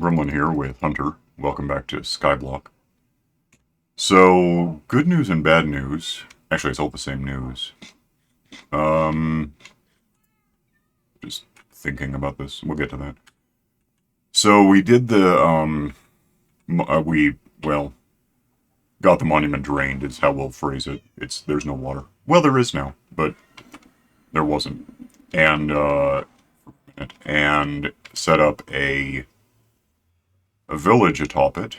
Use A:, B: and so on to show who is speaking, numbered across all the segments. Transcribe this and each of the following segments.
A: Gremlin here with Hunter. Welcome back to SkyBlock. So, good news and bad news. Actually, it's all the same news. Just thinking about this. We'll get to that. So, we did the, got the monument drained, is how we'll phrase it. There's no water. Well, there is now, but there wasn't. And set up a village atop it,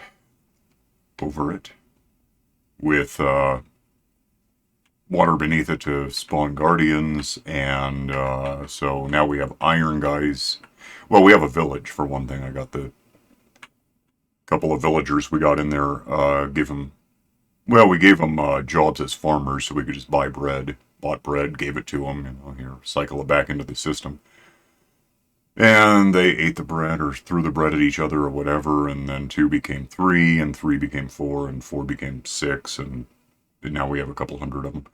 A: over it, with water beneath it to spawn guardians, and so now we have iron guys. Well, we have a village, for one thing. I got the couple of villagers we got in there, we gave them jobs as farmers so we could just buy bread. Bought bread, gave it to them, here, cycle it back into the system. And they ate the bread or threw the bread at each other or whatever, and then 2 became 3, and 3 became 4, and 4 became 6, and now we have a couple hundred of them.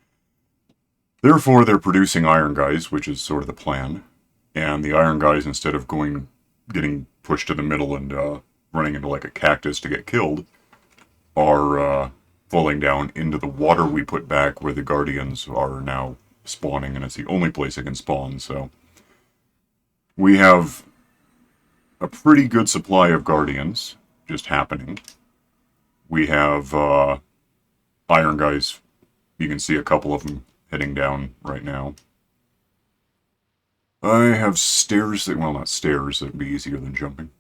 A: Therefore, they're producing iron guys, which is sort of the plan. And the iron guys, instead of getting pushed to the middle and running into like a cactus to get killed, are falling down into the water we put back where the guardians are now spawning, and it's the only place they can spawn, so we have a pretty good supply of guardians just happening. We have iron guys. You can see a couple of them heading down right now. I have stairs not stairs, that'd be easier than jumping,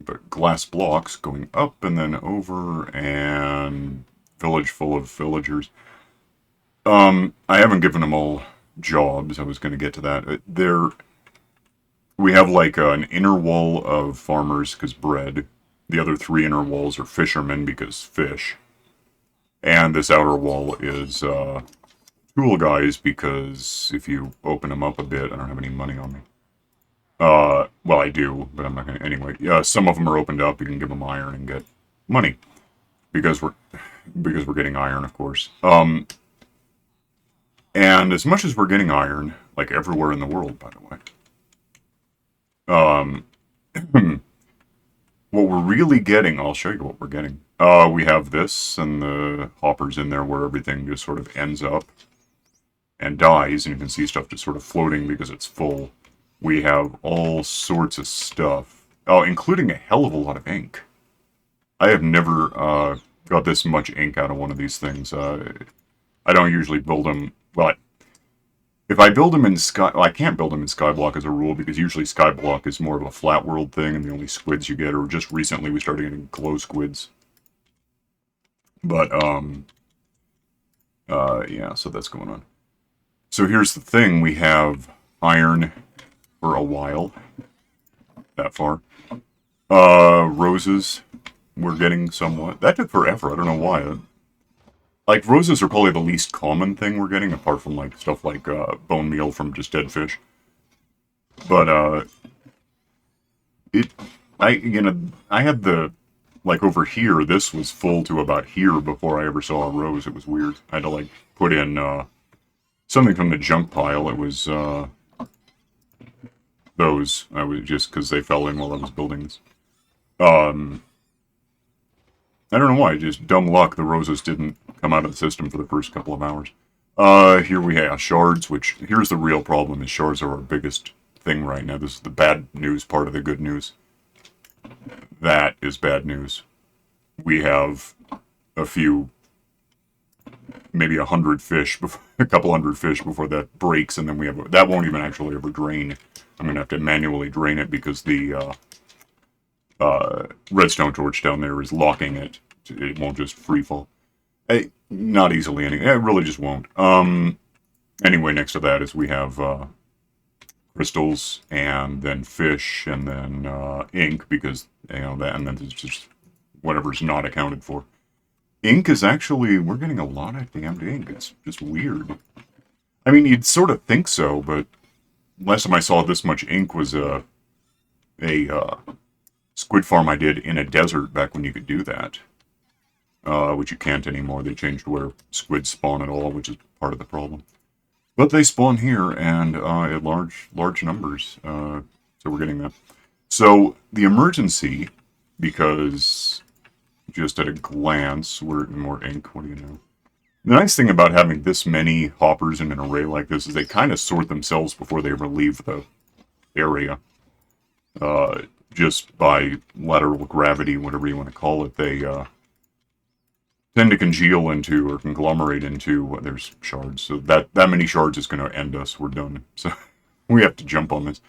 A: but glass blocks going up and then over, and village full of villagers. I haven't given them all jobs. I was going to get to that. We have like an inner wall of farmers because bread. The other 3 inner walls are fishermen because fish. And this outer wall is tool guys because if you open them up a bit, I don't have any money on me. Well, I do, but I'm not going to. Anyway, some of them are opened up. You can give them iron and get money because we're getting iron, of course. And as much as we're getting iron, like everywhere in the world, by the way, what we're really getting, I'll show you what we're getting. We have this and the hoppers in there where everything just sort of ends up and dies, and you can see stuff just sort of floating because it's full. We have all sorts of stuff, including a hell of a lot of ink. I have never got this much ink out of one of these things. I don't usually build them. Well, if I build them in I can't build them in SkyBlock as a rule because usually SkyBlock is more of a flat world thing, and the only squids you get are just recently we started getting glow squids. But yeah, so that's going on. So here's the thing: we have iron for a while, that far. Roses, we're getting somewhat. That took forever. I don't know why. Like, roses are probably the least common thing we're getting, apart from, like, stuff like bone meal from just dead fish. But, I had like, over here, this was full to about here before I ever saw a rose. It was weird. I had to, like, put in, something from the junk pile. It was, those. Just because they fell in while I was building this. I don't know why, just dumb luck, the roses didn't come out of the system for the first couple of hours. Here we have shards, which, here's the real problem, is shards are our biggest thing right now. This is the bad news part of the good news. That is bad news. We have a few, maybe 100 fish, a couple hundred fish before that breaks, and then we have, that won't even actually ever drain. I'm going to have to manually drain it because the, redstone torch down there is locking it. It won't just free fall. Not easily, it really just won't. Anyway, next to that is we have crystals, and then fish, and then ink, because, that, and then there's just whatever's not accounted for. Ink is actually, we're getting a lot of damned ink. It's just weird. I mean, you'd sort of think so, but last time I saw this much ink was a squid farm I did in a desert back when you could do that. Which you can't anymore. They changed where squids spawn at all, which is part of the problem. But they spawn here, and at large numbers. So we're getting that. So the emergency because just at a glance, we're more ink. What do you know? The nice thing about having this many hoppers in an array like this is they kind of sort themselves before they ever leave the area. Just by lateral gravity, whatever you want to call it, they tend to congeal into or conglomerate into there's shards. So that many shards is going to end us. We're done. So we have to jump on this.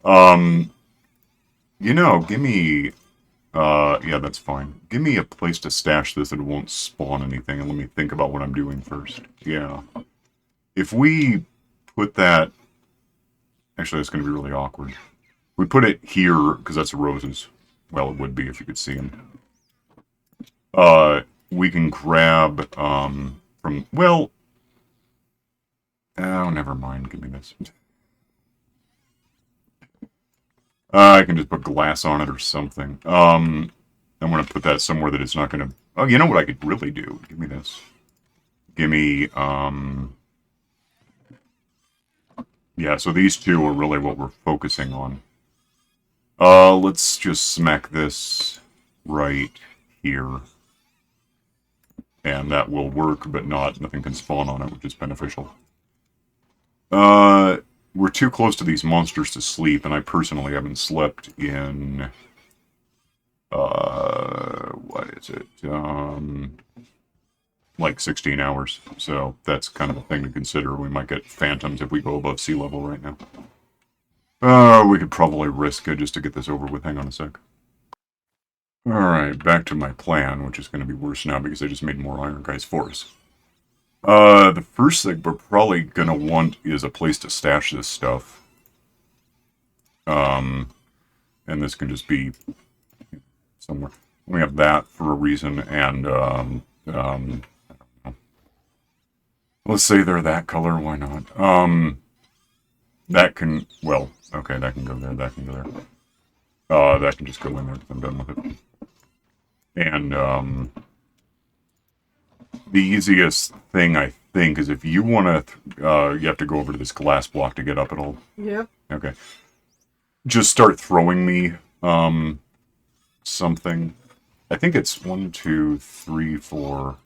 A: You know, give me yeah, that's fine. Give me a place to stash this that won't spawn anything, and let me think about what I'm doing first. Yeah. If we put that... Actually, that's going to be really awkward. We put it here, because that's the roses. Well, it would be if you could see them. We can grab, from... Well... Oh, never mind. Give me this. I can just put glass on it or something. I'm going to put that somewhere that it's not going to... Oh, you know what I could really do? Give me this. Give me, yeah, so these two are really what we're focusing on. Let's just smack this right here. And that will work, but nothing can spawn on it, which is beneficial. We're too close to these monsters to sleep, and I personally haven't slept in... what is it? Like 16 hours. So that's kind of a thing to consider. We might get phantoms if we go above sea level right now. We could probably risk it just to get this over with. Hang on a sec. Alright, back to my plan, which is going to be worse now because I just made more iron guys for us. The first thing we're probably going to want is a place to stash this stuff. And this can just be somewhere. We have that for a reason, and, I don't know. Let's say they're that color, why not? That can, well, okay, that can go there, that can go there. That can just go in there, I'm done with it. And, the easiest thing, I think, is if you want to, you have to go over to this glass block to get up at all.
B: Yeah.
A: Okay. Just start throwing me, something. I think it's 1, 2, 3, 4,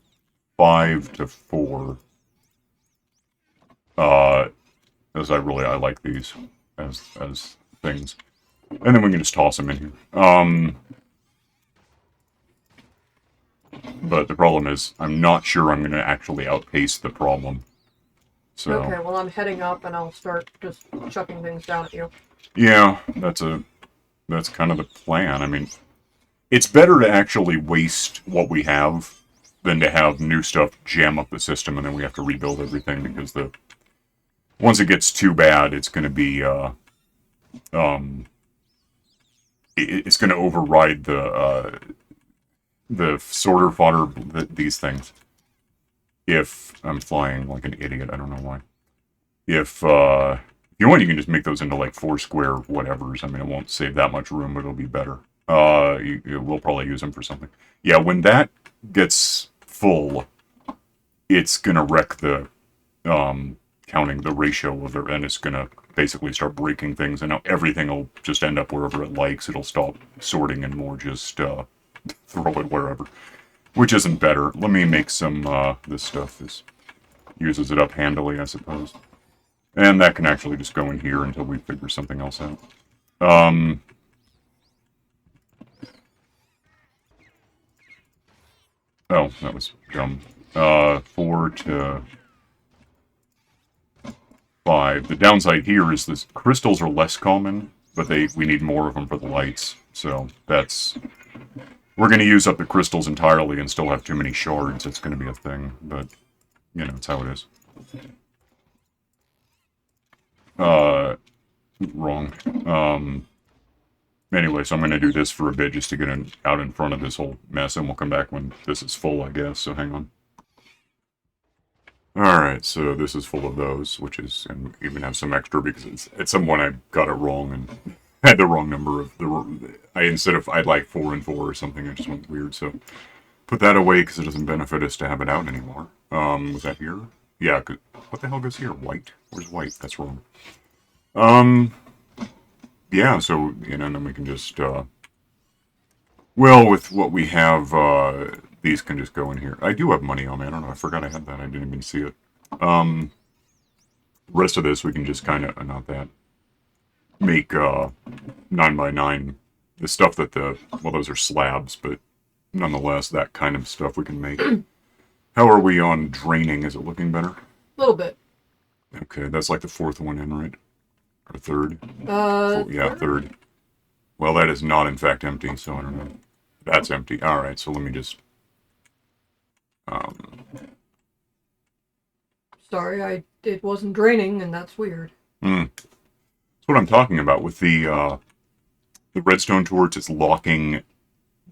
A: 5 to 4. As I like these as things. And then we can just toss them in here. But the problem is, I'm not sure I'm going to actually outpace the problem. So,
B: okay, well I'm heading up and I'll start just chucking things down at you.
A: Yeah, that's kind of the plan. I mean, it's better to actually waste what we have than to have new stuff jam up the system and then we have to rebuild everything because once it gets too bad, it's going to be, it's going to override the sorter fodder, these things. If I'm flying like an idiot, I don't know why. If you want, you can just make those into like 4 square whatevers. I mean, it won't save that much room, but it'll be better. We'll probably use them for something. Yeah, when that gets full, it's gonna wreck the counting the ratio of it, and it's gonna basically start breaking things, and now everything will just end up wherever it likes. It'll stop sorting and more just throw it wherever, which isn't better. Let me make some. This stuff uses it up handily, I suppose, and that can actually just go in here until we figure something else out. Oh, that was dumb. 4 to 5. The downside here is this crystals are less common, but we need more of them for the lights. So we're going to use up the crystals entirely and still have too many shards. It's going to be a thing, but you know, it's how it is. Wrong. Anyway, so I'm going to do this for a bit just to get out in front of this whole mess, and we'll come back when this is full, I guess, so hang on. Alright, so this is full of those, and even have some extra because at some point I got it wrong and had the wrong number of I'd like 4 and 4 or something, I just went weird, so put that away because it doesn't benefit us to have it out anymore. Was that here? Yeah, what the hell goes here? White? Where's white? That's wrong. Yeah, so, you know, then we can just, Well, with what we have, these can just go in here. I do have money on me. I don't know. I forgot I had that. I didn't even see it. The rest of this we can just kind of, not that, make 9 by 9. The stuff that well, those are slabs, but nonetheless, that kind of stuff we can make. How are we on draining? Is it looking better?
B: A little bit.
A: Okay, that's like the fourth one in, right? Or third? Yeah,
B: Third?
A: third. Well, that is not in fact empty, so I don't know. That's empty. Alright, so let me just...
B: Sorry, it wasn't draining, and that's weird.
A: That's what I'm talking about with the redstone torch. It's locking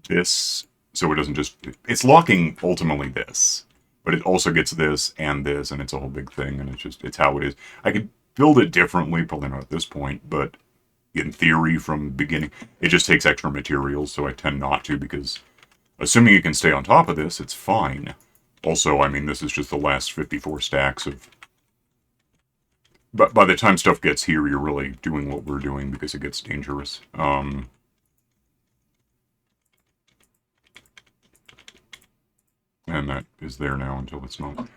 A: this, so it doesn't just... It's locking, ultimately, this. But it also gets this, and it's a whole big thing, and it's how it is. I could build it differently, probably not at this point, but in theory, from the beginning, it just takes extra materials, so I tend not to, because assuming you can stay on top of this, it's fine. Also, I mean, this is just the last 54 stacks of... But by the time stuff gets here, you're really doing what we're doing, because it gets dangerous. And that is there now until it's not.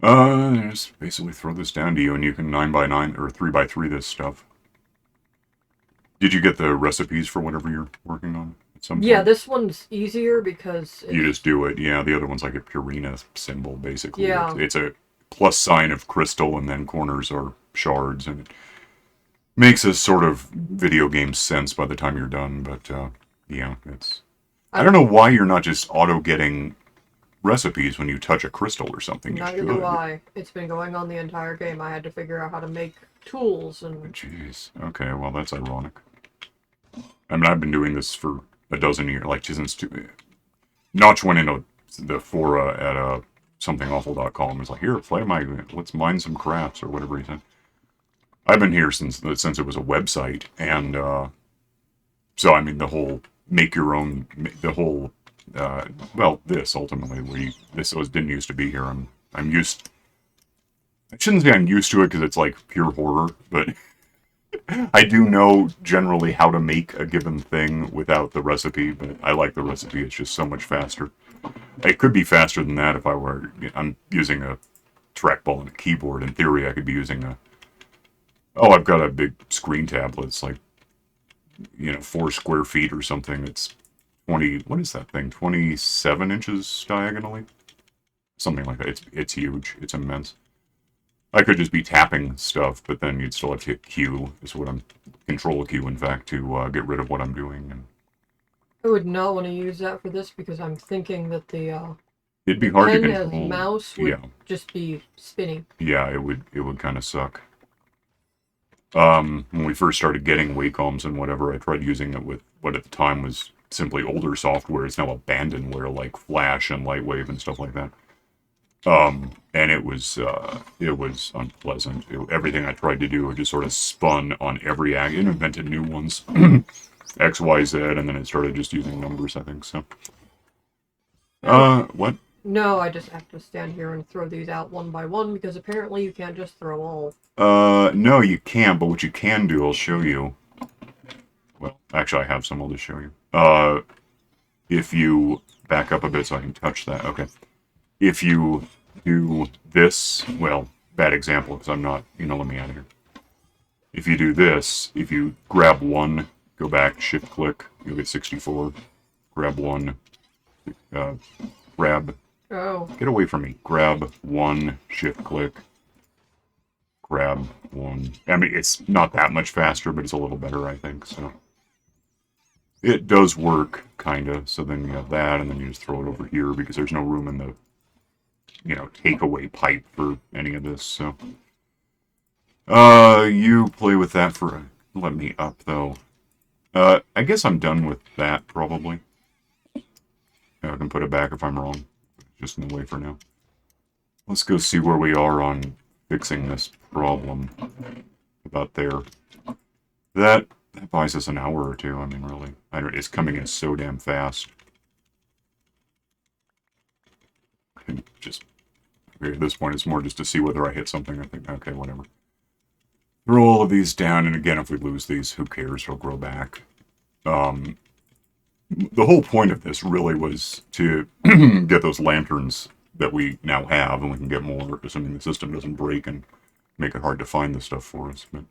A: Just basically throw this down to you, and you can 9 by 9 or 3 by 3 this stuff. Did you get the recipes for whatever you're working on at some point?
B: Yeah, this one's easier because...
A: You just do it. Yeah, the other one's like a Purina symbol, basically.
B: Yeah.
A: It's a plus sign of crystal, and then corners are shards, and it makes a sort of video game sense by the time you're done, but, yeah, it's... I don't know why you're not just auto-getting recipes when you touch a crystal or something.
B: Neither do I. It's been going on the entire game. I had to figure out how to make tools and...
A: Jeez. Okay, well, that's ironic. I mean, I've been doing this for a dozen years, like, since... Notch went into the fora at somethingawful.com. It's like, here, let's mine some crafts, or whatever he said. I've been here since it was a website, and, so, I mean, the whole make your own, the whole... well, this ultimately, this didn't used to be here. I'm used. I shouldn't say I'm used to it because it's like pure horror, but I do know generally how to make a given thing without the recipe. But I like the recipe; it's just so much faster. It could be faster than that if I were. I'm using a trackball and a keyboard. In theory, I could be using a. Oh, I've got a big screen tablet. It's like, 4 square feet or something. It's 20, what is that thing? 27 inches diagonally? Something like that. It's huge. It's immense. I could just be tapping stuff, but then you'd still have to hit Q, control Q, in fact, to get rid of what I'm doing. And
B: I would not want to use that for this because I'm thinking that
A: it'd be hard to
B: pen
A: control.
B: as mouse would just be spinning.
A: Yeah, it would kind of suck. When we first started getting Wacom's and whatever, I tried using it with what at the time was simply older software. It's now abandonware, like Flash and Lightwave and stuff like that. And it was unpleasant. Everything I tried to do, it just sort of spun on every it invented new ones, X, Y, Z, and then it started just using numbers, I think, so. What?
B: No, I just have to stand here and throw these out one by one, because apparently you can't just throw all.
A: No, you can't, but what you can do, I'll show you. Well, actually, I have some, I'll just show you. If you back up a bit so I can touch that, okay. If you do this, well, bad example, because I'm not, let me out of here. If you do this, if you grab one, go back, shift click, you'll get 64. Grab one, grab, get away from me, grab one, shift click, grab one. I mean, it's not that much faster, but it's a little better, I think, so. It does work, kind of, so then you have that, and then you just throw it over here, because there's no room in the, takeaway pipe for any of this, so. You play with that for, let me up, though. I guess I'm done with that, probably. I can put it back if I'm wrong. Just in the way for now. Let's go see where we are on fixing this problem. About there. That buys us an hour or two, I mean, really. It's coming in so damn fast. Okay, at this point, it's more just to see whether I hit something. I think, okay, whatever. Throw all of these down, and again, if we lose these, who cares? They'll grow back. the whole point of this really was to get those lanterns that we now have, and we can get more, assuming the system doesn't break and make it hard to find the stuff for us. But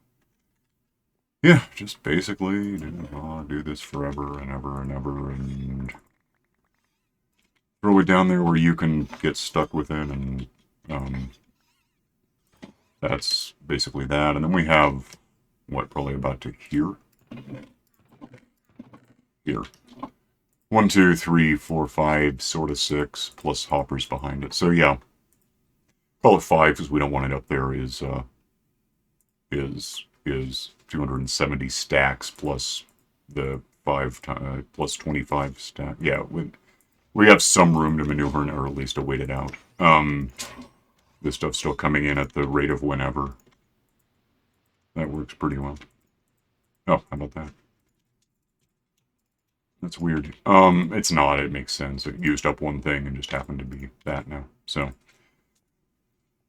A: yeah, just basically do this forever and ever and ever, and throw it down there where you can get stuck with it, and that's basically that. And then we have what, probably about to here. 1, 2, 3, 4, 5, sort of 6, plus hoppers behind it. So yeah, call it 5 because we don't want it up there. Is 270 stacks plus the 5 plus 25 stack. Yeah, we have some room to maneuver, or at least to wait it out. This stuff's still coming in at the rate of whenever. That works pretty well. Oh, how about that? That's weird. It's not. It makes sense. It used up one thing and just happened to be that now. So,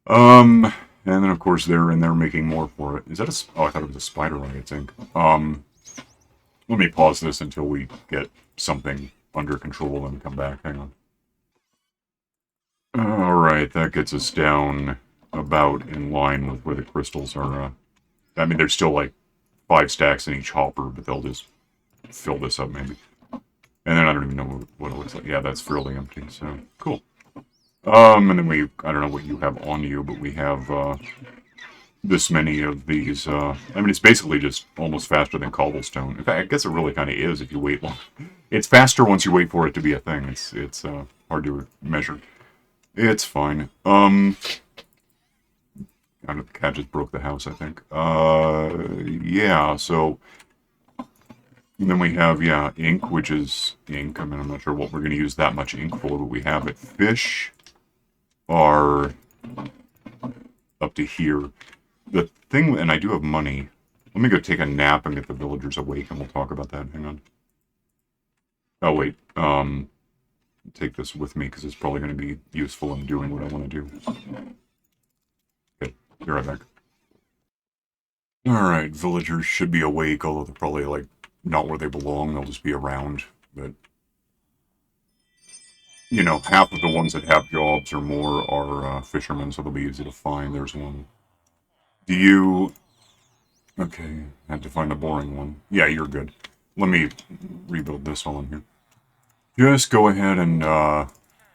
A: and then of course they're in there making more for it. Is that a? Oh, I thought it was a spider eye. I think. Let me pause this until we get something under control and come back. Hang on. All right, that gets us down about in line with where the crystals are. I mean, there's still like 5 stacks in each hopper, but they'll just fill this up maybe. And then I don't even know what it looks like. Yeah, that's fairly empty, so cool. And then I don't know what you have on you, but we have this many of these. I mean, it's basically just almost faster than cobblestone. In fact, I guess it really kind of is if you wait long. It's faster once you wait for it to be a thing. It's hard to measure. It's fine. I don't know, the cat just broke the house, I think. Yeah, so... And then we have, yeah, ink, which is ink. I mean, I'm not sure what we're going to use that much ink for, but we have it. Fish are up to here. The thing, and I do have money. Let me go take a nap and get the villagers awake, and we'll talk about that. Hang on. Oh, wait. Take this with me, because it's probably going to be useful in doing what I want to do. Okay, be right back. Alright, villagers should be awake, although they're probably, like, not where they belong. They'll just be around. But, you know, half of the ones that have jobs or more are fishermen, so they'll be easy to find. There's one. Do you... Okay, had to find a boring one. Yeah, you're good. Let me rebuild this while I'm here. Just go ahead and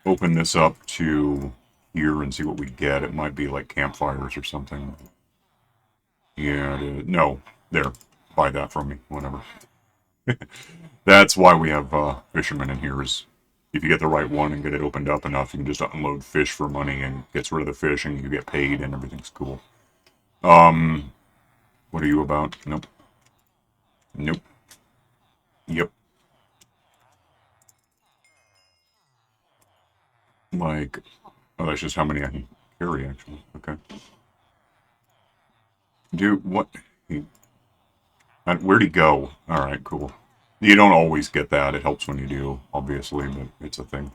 A: open this up to here and see what we get. It might be like campfires or something. Yeah, no. There. Buy that from me. Whatever. That's why we have fishermen in here, is if you get the right one and get it opened up enough, you can just unload fish for money and gets rid of the fish and you get paid and everything's cool. What are you about? Nope. Nope. Yep. Like, oh, that's just how many I can carry, actually. Okay. Dude, what? Where'd he go? Alright, cool. You don't always get that. It helps when you do, obviously, but it's a thing.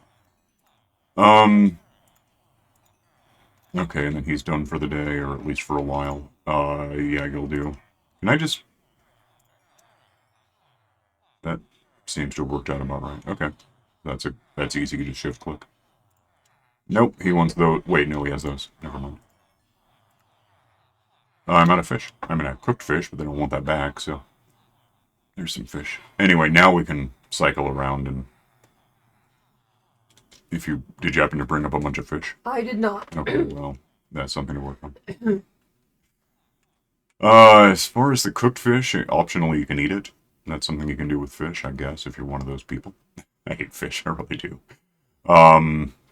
A: Okay, and then he's done for the day, or at least for a while. Yeah, you'll do. Can I just... That seems to have worked out about right. Okay. That's easy to just shift click. Nope, he wants those. Wait, no, he has those. Never mind. I'm out of fish. I mean, I cooked fish, but they don't want that back, so... There's some fish. Anyway, now we can cycle around and... Did you happen to bring up a bunch of fish?
B: I did not.
A: Okay, well, that's something to work on. As far as the cooked fish, optionally you can eat it. That's something you can do with fish, I guess, if you're one of those people. I hate fish, I really do.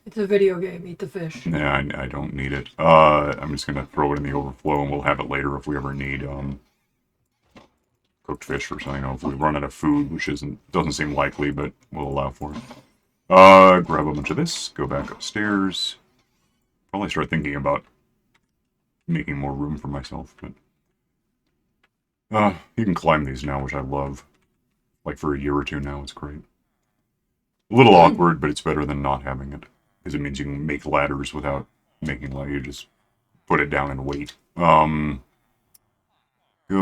B: It's a video game, eat the fish.
A: Yeah, I don't need it. I'm just gonna throw it in the overflow and we'll have it later if we ever need, cooked fish or something. If we run out of food, which doesn't seem likely, but we'll allow for it. Grab a bunch of this, go back upstairs. Probably start thinking about making more room for myself, but... you can climb these now, which I love. Like for a year or two now, it's great. A little awkward, but it's better than not having it. Because it means you can make ladders without making you just put it down and wait. Go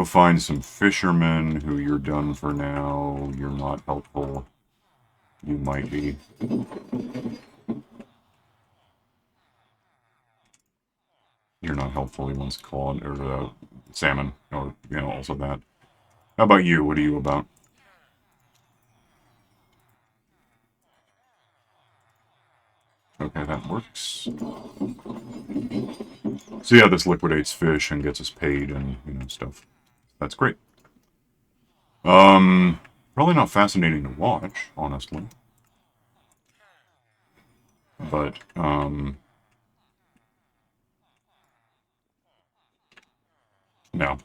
A: find some fishermen who you're done for now. You're not helpful. You might be. You're not helpful. He wants cod or salmon, or also that. How about you? What are you about? Okay, that works. So yeah, this liquidates fish and gets us paid and stuff. That's great. Probably not fascinating to watch, honestly. But no,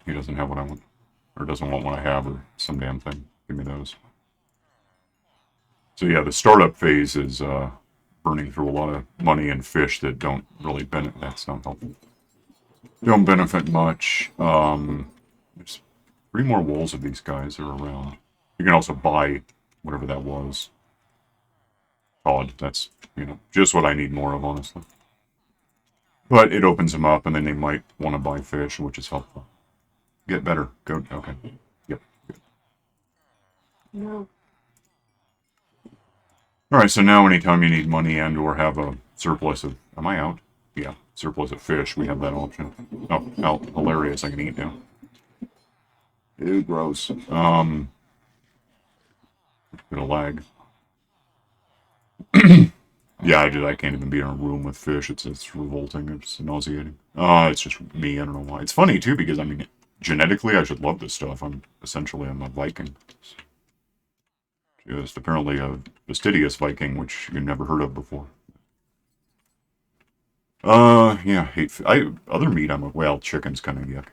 A: he doesn't have what I want, or doesn't want what I have, or some damn thing. Give me those. So yeah, the startup phase is burning through a lot of money and fish that don't really benefit. That's not helpful. Don't benefit much. There's 3 more wolves of these guys are around. You can also buy whatever that was. Cod. That's just what I need more of, honestly. But it opens them up, and then they might want to buy fish, which is helpful. Get better. Go. Okay. Yep. Good.
B: No.
A: All right. So now, anytime you need money and/or have a surplus of, am I out? Yeah, surplus of fish. We have that option. Oh, how hilarious! I can eat now. Ew, gross. Bit of lag. Yeah, I can't even be in a room with fish. It's revolting. It's nauseating. It's just me. I don't know why. It's funny too because I mean, genetically, I should love this stuff. I'm a Viking. Just apparently a fastidious Viking, which you never heard of before. Yeah, other meat. Well, chicken's kind of yuck.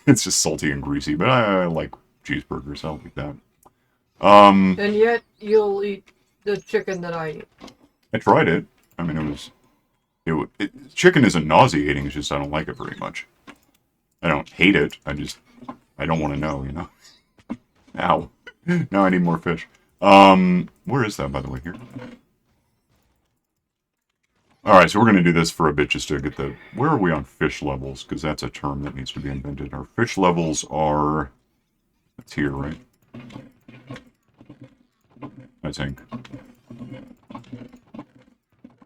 A: It's just salty and greasy, but I like cheeseburgers. I'll eat that.
B: And yet you'll eat the chicken that I eat.
A: I tried it. I mean, chicken isn't nauseating. It's just I don't like it very much. I don't hate it. I don't want to know. Ow. Now I need more fish. Where is that, by the way? Here. Alright, so we're going to do this for a bit just to get the... Where are we on fish levels? Because that's a term that needs to be invented. Our fish levels are... That's here, right? I think.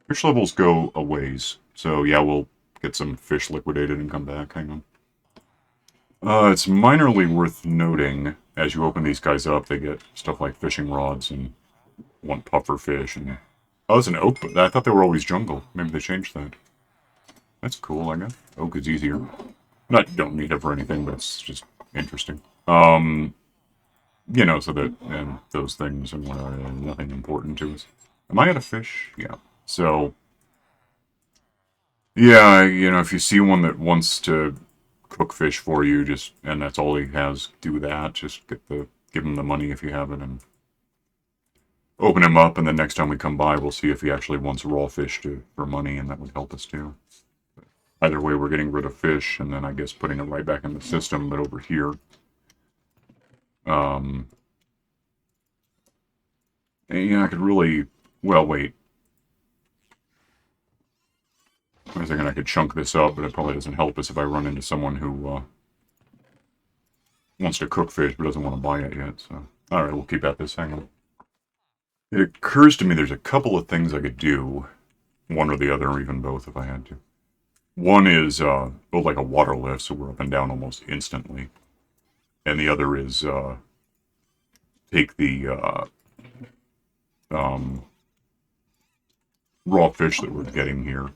A: Fish levels go a ways. So, yeah, we'll get some fish liquidated and come back. Hang on. It's minorly worth noting, as you open these guys up, they get stuff like fishing rods and one puffer fish. And oh, it's an oak, but I thought they were always jungle. Maybe they changed that. That's cool, I guess. Oak is easier. Don't need it for anything, but it's just interesting. So that, and those things are nothing important to us. Am I out of fish? Yeah. So, yeah, if you see one that wants to cook fish for you, and that's all he has, do that. Just give him the money if you have it, and open him up, and then next time we come by, we'll see if he actually wants raw fish for money, and that would help us too. But either way, we're getting rid of fish, and then I guess putting it right back in the system, but over here. Yeah, I could really... Well, wait. I was thinking I could chunk this up, but it probably doesn't help us if I run into someone who wants to cook fish but doesn't want to buy it yet. So, alright, we'll keep at this. Hang on. It occurs to me there's a couple of things I could do. One or the other, or even both if I had to. One is build like a water lift, so we're up and down almost instantly. And the other is take the raw fish that we're getting here,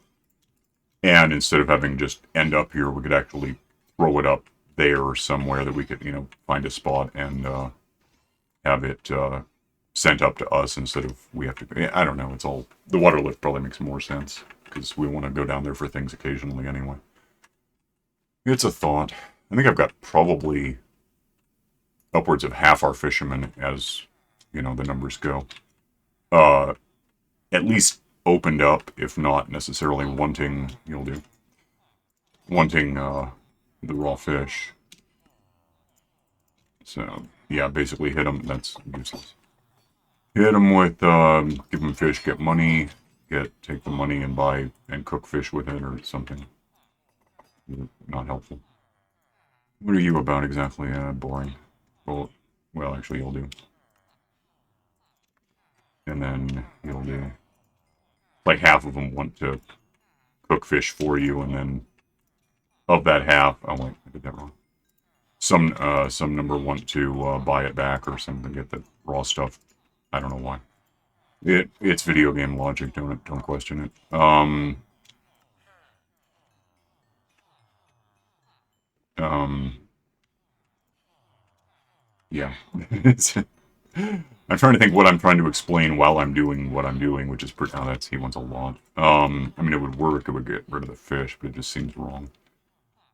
A: and instead of having just end up here, we could actually throw it up there somewhere that we could, find a spot and have it sent up to us instead of we have to... I don't know, it's all... The water lift probably makes more sense, because we want to go down there for things occasionally anyway. It's a thought. I think I've got probably upwards of half our fishermen as, the numbers go. At least opened up, if not necessarily wanting, wanting the raw fish. So, yeah, basically hit them. That's useless. Hit them with, give them fish, get money, take the money and buy and cook fish with it or something. Not helpful. What are you about exactly? Boring. Well, actually, you'll do. And then he'll do... Like, half of them want to cook fish for you, and then of that half... Oh, wait, I did that wrong. Some number want to buy it back or something, get the raw stuff. I don't know why. It's video game logic, don't question it. Yeah. I'm trying to think what I'm trying to explain while I'm doing what I'm doing, which is pretty... Oh, he wants a lot. I mean, it would work, it would get rid of the fish, but it just seems wrong.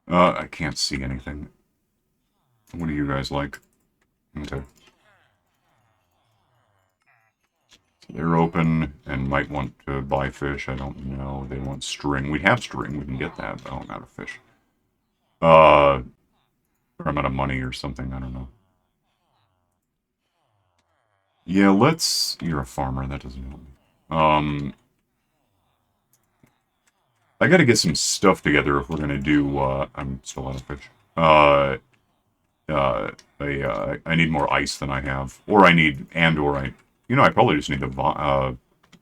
A: I can't see anything. What do you guys like? Okay. So they're open and might want to buy fish. I don't know. They want string. We have string. We can get that. Oh, I'm out of fish. Or I'm out of money or something. I don't know. Yeah, let's... You're a farmer. That doesn't help me. I gotta get some stuff together if we're gonna do... I'm still out of fish. I need more ice than I have. Or I need... You know, I probably just need the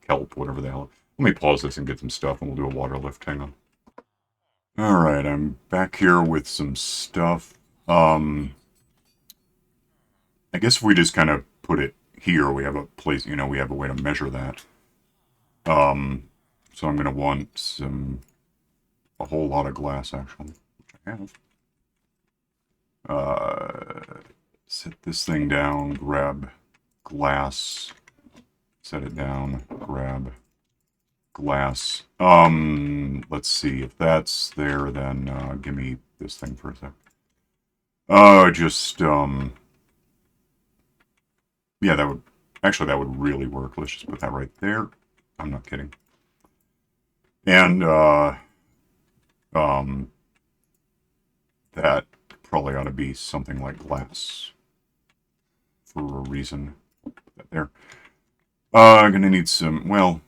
A: kelp, whatever the hell. Let me pause this and get some stuff, and we'll do a water lift. Hang on. Alright, I'm back here with some stuff. I guess if we just kind of put it here, we have a place, you know, we have a way to measure that. So I'm going to want a whole lot of glass, actually, which I have. Set this thing down, grab glass, set it down, grab glass. Let's see, if that's there, then give me this thing for a sec. Yeah, that would really work. Let's just put that right there. I'm not kidding. And, that probably ought to be something like glass for a reason. Put that there. I'm gonna need some, well,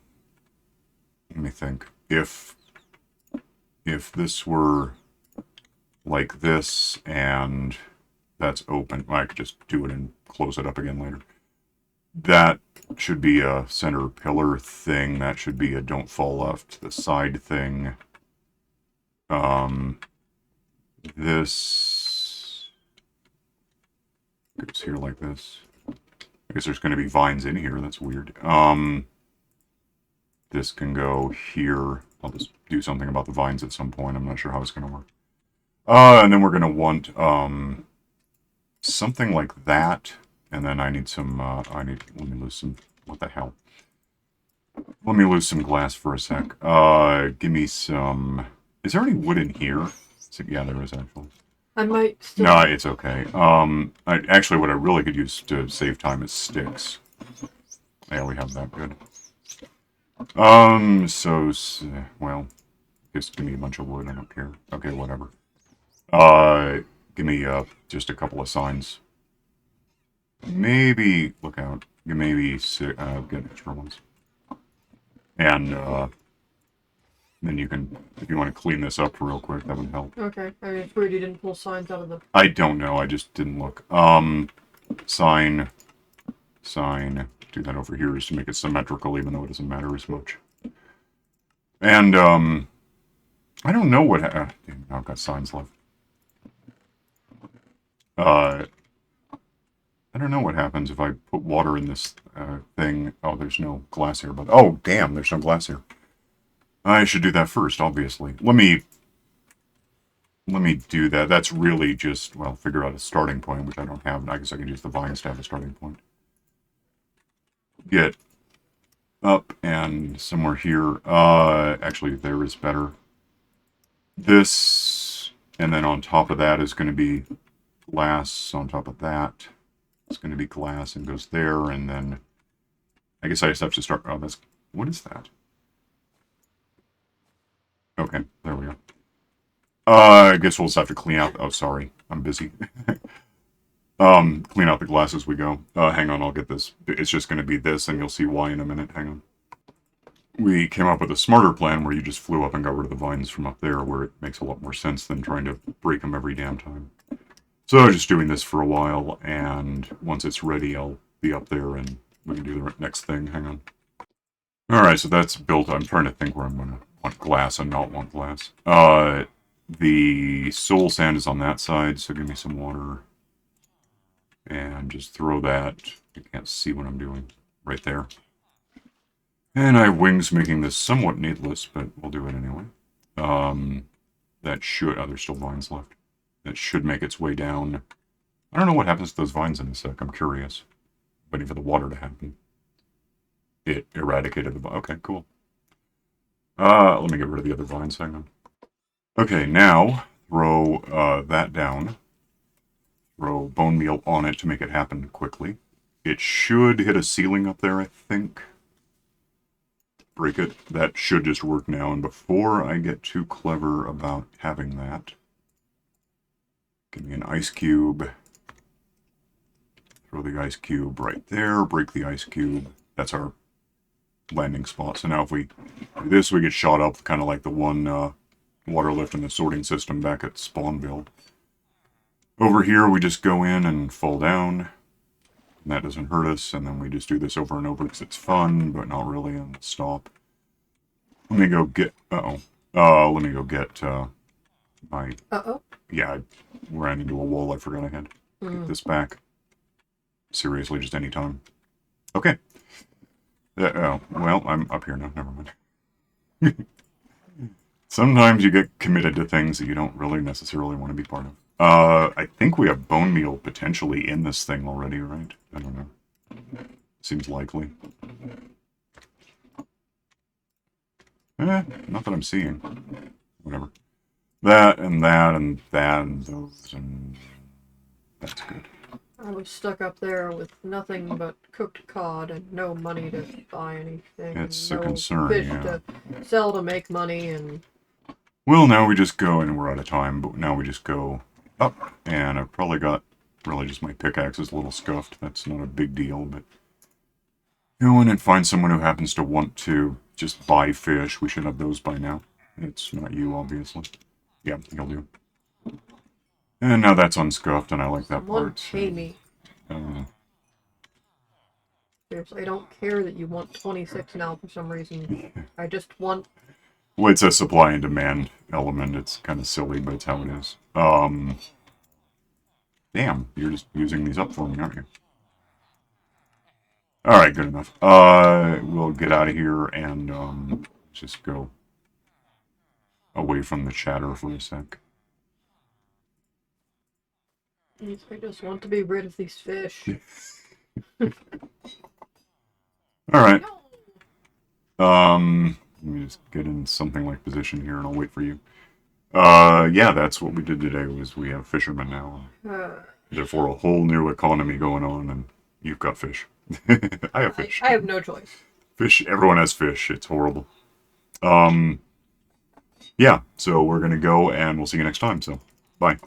A: let me think. If this were like this and that's open, I could just do it and close it up again later. That should be a center pillar thing. That should be a don't fall off to the side thing. This goes here like this. I guess there's going to be vines in here. That's weird. This can go here. I'll just do something about the vines at some point. I'm not sure how it's going to work. And then we're going to want something like that. And then I need some, let me lose some, what the hell? Let me lose some glass for a sec. Give me some, is there any wood in here? Yeah, there is actually.
B: I might still...
A: No, it's okay. Actually, what I really could use to save time is sticks. Yeah, we have that, good. Well, just give me a bunch of wood, I don't care. Okay, whatever. Give me, just a couple of signs. Maybe, look out, maybe get extra ones. And, then you can, if you want to clean this up real quick, that would help.
B: Okay, I mean, it's weird you didn't pull signs out of the...
A: I don't know, I just didn't look. Sign, do that over here just to make it symmetrical, even though it doesn't matter as much. And, I don't know what, damn, now I've got signs left. I don't know what happens if I put water in this thing. Oh, there's no glass here, but... Oh, damn, there's no glass here. I should do that first, obviously. Let me do that. That's really just, well, figure out a starting point, which I don't have. I guess I can use the vines to have a starting point. Get up and somewhere here. Actually, there is better. This, and then on top of that is going to be glass. On top of that, it's going to be glass and goes there, and then I guess I just have to start. Oh, that's, what is that? Okay, there we go. I guess we'll just have to clean out. Oh, sorry, I'm busy. Clean out the glass as we go. Hang on, I'll get this. It's just going to be this, and you'll see why in a minute. Hang on. We came up with a smarter plan where you just flew up and got rid of the vines from up there, where it makes a lot more sense than trying to break them every damn time. So just doing this for a while, and once it's ready, I'll be up there and We can do the next thing. Hang on. Alright, so that's built. I'm trying to think where I'm going to want glass and not want glass. The soul sand is on that side, so give me some water. And just throw that. I can't see what I'm doing. Right there. And I have wings making this somewhat needless, but we'll do it anyway. That should... Oh, there's still vines left. That should make its way down. I don't know what happens to those vines in a sec. I'm curious. Waiting for the water to happen. It eradicated the... Okay, cool. Let me get rid of the other vines. Hang on. Okay, now throw that down. Throw bone meal on it to make it happen quickly. It should hit a ceiling up there, I think. Break it. That should just work now. And before I get too clever about having that, give me an ice cube. Throw the ice cube right there. Break the ice cube. That's our landing spot. So now if we do this, we get shot up, kind of like the one water lift in the sorting system back at Spawnville. Over here, we just go in and fall down. And that doesn't hurt us. And then we just do this over and over because it's fun, but not really. And stop. Let me go get... Uh-oh. Let me go get my...
B: Uh-oh?
A: Yeah, I ran into a wall I forgot I had. Get this back. Seriously, just any time. Okay. Oh, well, I'm up here now. Never mind. Sometimes you get committed to things that you don't really necessarily want to be part of. I think we have bone meal potentially in this thing already, right? I don't know. Seems likely. Not that I'm seeing. Whatever. That and that and that and those and... That's good.
B: I was stuck up there with nothing but cooked cod and no money to buy anything.
A: It's
B: no
A: a concern,
B: fish
A: yeah.
B: to sell to make money, and...
A: Well, now we just go, and we're out of time, but now we just go up, and I've probably got really just my pickaxe is a little scuffed. That's not a big deal, but go in and find someone who happens to want to just buy fish. We should have those by now. It's not you, obviously. Yeah, you'll do. And now that's unscuffed, and I like that
B: Someone
A: part.
B: pay me. Seriously, I don't care that you want 26 now for some reason. I just want...
A: Well, it's a supply and demand element. It's kind of silly, but it's how it is. Damn, you're just using these up for me, aren't you? Alright, good enough. We'll get out of here and just go away from the chatter for a sec.
B: I just want to be rid of these fish.
A: Alright. Let me just get in something like position here and I'll wait for you. Yeah, that's what we did today, was we have fishermen now. Therefore, a whole new economy going on, and you've got fish. I have fish.
B: I have no choice.
A: Fish, everyone has fish. It's horrible. Yeah, so we're gonna go, and we'll see you next time, so bye.